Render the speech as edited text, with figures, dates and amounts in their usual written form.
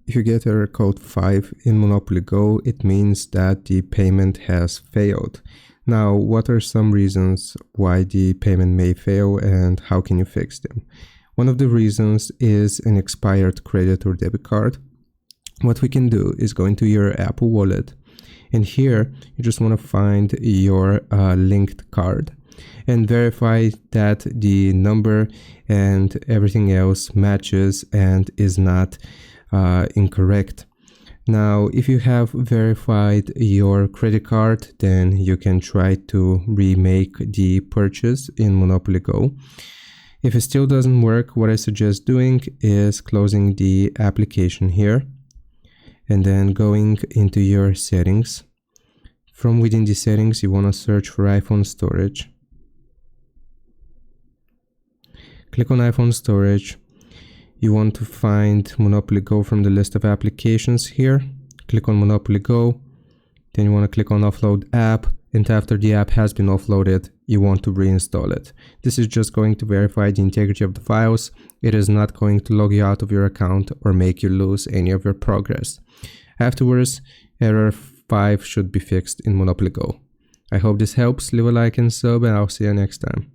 If you get error code 5 in Monopoly Go, it means that the payment has failed. Now, what are some reasons why the payment may fail and how can you fix them? One of the reasons is an expired credit or debit card. What we can do is go into your Apple Wallet, and here you just want to find your linked card and verify that the number and everything else matches and is not incorrect. Now, if you have verified your credit card, then you can try to remake the purchase in Monopoly Go. If it still doesn't work, what I suggest doing is closing the application here and then going into your settings. From within the settings, you want to search for iPhone storage. Click on iPhone storage. You want to find Monopoly Go from the list of applications here. Click on Monopoly Go. Then you want to click on Offload App. And after the app has been offloaded, you want to reinstall it. This is just going to verify the integrity of the files. It is not going to log you out of your account or make you lose any of your progress. Afterwards, error 5 should be fixed in Monopoly Go. I hope this helps. Leave a like and sub, and I'll see you next time.